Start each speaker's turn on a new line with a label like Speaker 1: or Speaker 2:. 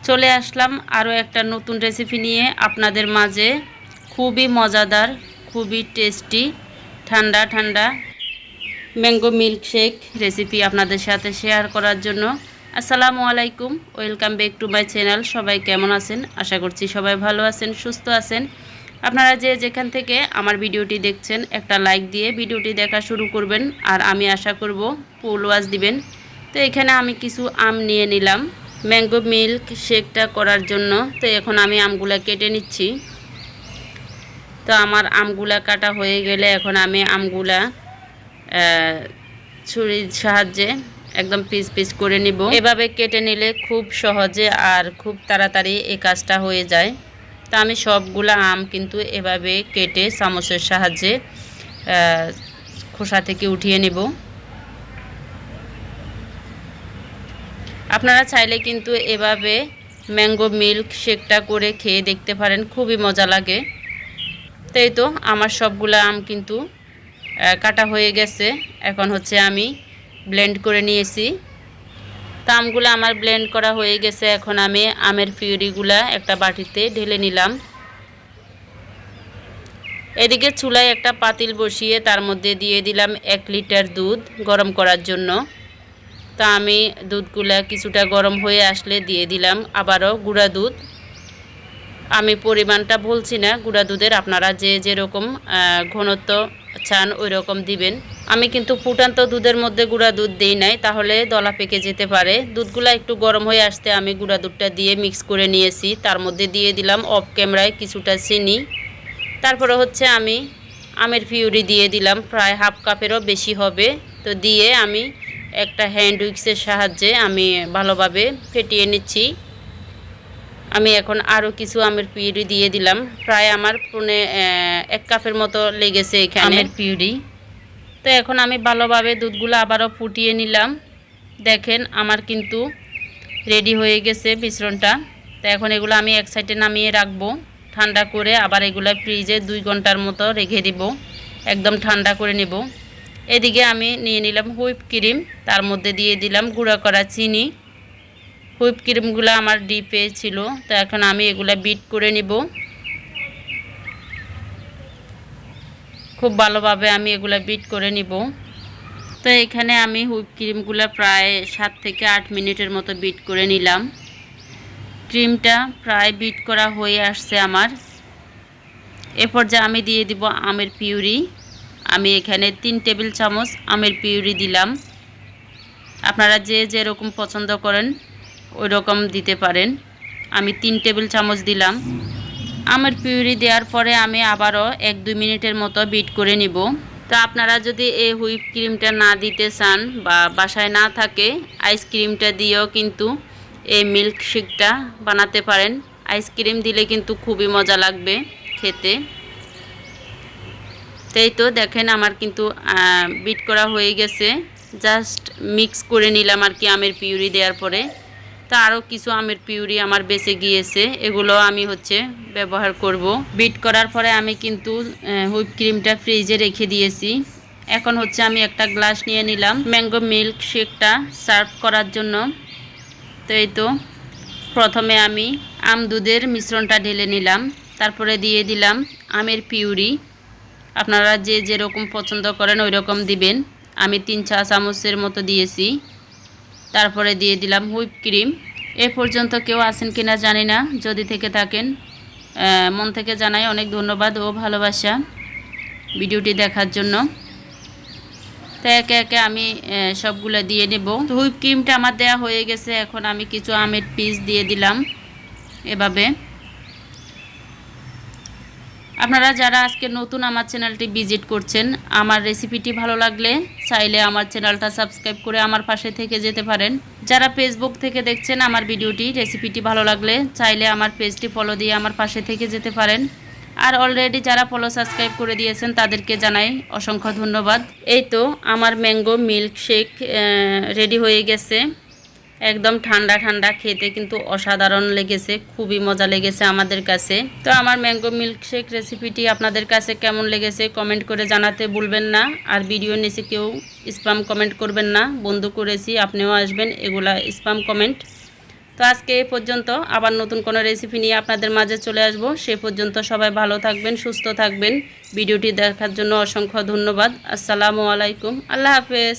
Speaker 1: চলে আসলাম আরও একটা নতুন রেসিপি নিয়ে আপনাদের মাঝে। খুবই মজাদার, খুবই টেস্টি ঠান্ডা ঠান্ডা ম্যাঙ্গো মিল্কশেক রেসিপি আপনাদের সাথে শেয়ার করার জন্য। আসসালামু আলাইকুম, welcome back to my channel. সবাই কেমন আছেন? আশা করছি সবাই ভালো আছেন, সুস্থ আছেন। আপনারা যে যেখান থেকে আমার ভিডিওটি দেখছেন একটা লাইক দিয়ে ভিডিওটি দেখা শুরু করবেন, আর আমি আশা করব ফুল ওয়াচ দিবেন। তো এখানে আমি কিছু আম নিয়ে নিলাম ম্যাঙ্গো মিল্ক শেকটা করার জন্য। তো এখন আমি আমগুলা কেটে নিচ্ছি। তো আমার আমগুলা কাটা হয়ে গেলে এখন আমি আমগুলা ছুরির সাহায্যে একদম পিস পিস করে নিব। এভাবে কেটে নিলে খুব সহজে আর খুব তাড়াতাড়ি এই কাজটা হয়ে যায়। তো আমি সবগুলা আম কিন্তু এভাবে কেটে চামচের সাহায্যে খোসা থেকে উঠিয়ে নেব। আপনারা চাইলে কিন্তু এভাবে ম্যাঙ্গো মিল্ক শেকটা করে খেয়ে দেখতে পারেন, খুবই মজা লাগে। তাই তো আমার সবগুলা আম কিন্তু কাটা হয়ে গেছে। এখন হচ্ছে আমি ব্লেন্ড করে নিয়েছি। তো আমগুলো আমার ব্লেন্ড করা হয়ে গেছে। এখন আমি আমের পিউরিগুলা একটা বাটিতে ঢেলে নিলাম। এদিকে চুলায় একটা পাতিল বসিয়ে তার মধ্যে দিয়ে দিলাম 1 লিটার দুধ গরম করার জন্য। তো আমি দুধগুলা কিছুটা গরম হয়ে আসলে দিয়ে দিলাম আবারও গুঁড়া দুধ। আমি পরিমাণটা বলছি না গুঁড়া দুধের, আপনারা যে যেরকম ঘনত্ব চান ওই রকম দিবেন। আমি কিন্তু ফুটান্ত দুধের মধ্যে গুঁড়া দুধ দিই নাই, তাহলে দলা পেকে যেতে পারে। দুধগুলা একটু গরম হয়ে আসতে আমি গুঁড়া দুধটা দিয়ে মিক্স করে নিয়েছি। তার মধ্যে দিয়ে দিলাম অফ ক্যামেরায় কিছুটা চিনি। তারপরে হচ্ছে আমি আমের পিউরি দিয়ে দিলাম, প্রায় হাফ কাপেরও বেশি হবে। তো দিয়ে আমি একটা হ্যান্ড উইক্সের সাহায্যে আমি ভালোভাবে ফেটিয়ে নিচ্ছি। আমি এখন আরও কিছু আমের পিউরি দিয়ে দিলাম। প্রায় আমার 1 কাপের মতো লেগেছে এখানে আমের পিউরি। তো এখন আমি ভালোভাবে দুধগুলো আবারও ফুটিয়ে নিলাম। দেখেন আমার কিন্তু রেডি হয়ে গেছে মিশ্রণটা। তো এখন এগুলো আমি এক সাইডে নামিয়ে রাখবো ঠান্ডা করে। আবার এগুলো ফ্রিজে 2 ঘন্টার মতো রেখে দিব, একদম ঠান্ডা করে নেব। এদিকে আমি নিয়ে নিলাম হুইপ ক্রিম, তার মধ্যে দিয়ে দিলাম গুঁড়া করা চিনি। হুইপ ক্রিমগুলো আমার ডিপে ছিল। তো এখন আমি এগুলো বিট করে নিব। খুব ভালোভাবে আমি এগুলো বিট করে নিব। তো এখানে আমি হুইপ ক্রিমগুলো প্রায় 7 থেকে 8 মিনিটের মতো বিট করে নিলাম। ক্রিমটা প্রায় বিট করা হয়ে আসছে আমার। এরপর যে আমি দিয়ে দিব আমের পিউরি। আমি এখানে 3 টেবিল চামচ আমের পিউরি দিলাম। আপনারা যে যেরকম পছন্দ করেন ওই রকম দিতে পারেন। আমি 3 টেবিল চামচ দিলাম। আমের পিউরি দেওয়ার পরে আমি আবারও 1-2 মিনিটের মতো বিট করে নিব। তো আপনারা যদি এই হুইপ ক্রিমটা না দিতে চান বা বাসায় না থাকে, আইসক্রিমটা দিয়েও কিন্তু এই মিল্ক শেকটা বানাতে পারেন। আইসক্রিম দিলে কিন্তু খুবই মজা লাগবে খেতে। তাই তো দেখেন আমার কিন্তু বিট করা হয়ে গেছে। জাস্ট মিক্স করে নিলাম আর কি আমের পিউরি দেওয়ার পরে। তো আরও কিছু আমের পিউরি আমার বেঁচে গিয়েছে, এগুলো আমি হচ্ছে ব্যবহার করব। বিট করার পরে আমি কিন্তু হুইপ ক্রিমটা ফ্রিজে রেখে দিয়েছি। এখন হচ্ছে আমি একটা গ্লাস নিয়ে নিলাম ম্যাঙ্গো মিল্ক শেকটা সার্ভ করার জন্য। তো এই তো প্রথমে আমি আম দুধের মিশ্রণটা ঢেলে নিলাম, তারপরে দিয়ে দিলাম আমের পিউরি। আপনারা যে যেরকম পছন্দ করেন ওই রকম দিবেন। আমি 3 চা চামচের মতো দিয়েছি। তারপরে দিয়ে দিলাম হুইপ ক্রিম। এ পর্যন্ত কেউ আছেন কিনা জানি না, যদি থেকে থাকেন মন থেকে জানাই অনেক ধন্যবাদ ও ভালোবাসা ভিডিওটি দেখার জন্য। তো একে একে আমি সবগুলো দিয়ে নেব। হুইপ ক্রিমটা আমার দেয়া হয়ে গেছে। এখন আমি কিছু আমের পিস দিয়ে দিলাম এভাবে। আপনারা যারা আজকে নতুন আমার চ্যানেলটি ভিজিট করছেন, আমার রেসিপিটি ভালো লাগলে চাইলে আমার চ্যানেলটা সাবস্ক্রাইব করে আমার পাশে থেকে যেতে পারেন। যারা ফেসবুক থেকে দেখছেন আমার ভিডিওটি, রেসিপিটি ভালো লাগলে চাইলে আমার পেজটি ফলো দিয়ে আমার পাশে থেকে যেতে পারেন। আর অলরেডি যারা ফলো সাবস্ক্রাইব করে দিয়েছেন তাদেরকে জানাই অসংখ্য ধন্যবাদ। এই তো আমার ম্যাঙ্গো মিল্ক শেক রেডি হয়ে গেছে। একদম ঠান্ডা ঠান্ডা, খেতে কিন্তু অসাধারণ লেগেছে, খুবই মজা লেগেছে আমাদের কাছে। তো আমার ম্যাঙ্গো মিল্কশেক রেসিপিটি আপনাদের কাছে কেমন লেগেছে কমেন্ট করে জানাতে ভুলবেন না। আর ভিডিও নিচে কেউ স্প্যাম কমেন্ট করবেন না। বন্ধ করেছি, আপনিও আসবেন, এগুলা স্প্যাম কমেন্ট তো আজকে এই পর্যন্ত, আবার নতুন কোনো রেসিপি নিয়ে আপনাদের মাঝে চলে আসব। সে পর্যন্ত সবাই ভালো থাকবেন, সুস্থ থাকবেন। ভিডিওটি দেখার জন্য অসংখ্য ধন্যবাদ। আসসালামু আলাইকুম, আল্লাহ হাফেজ।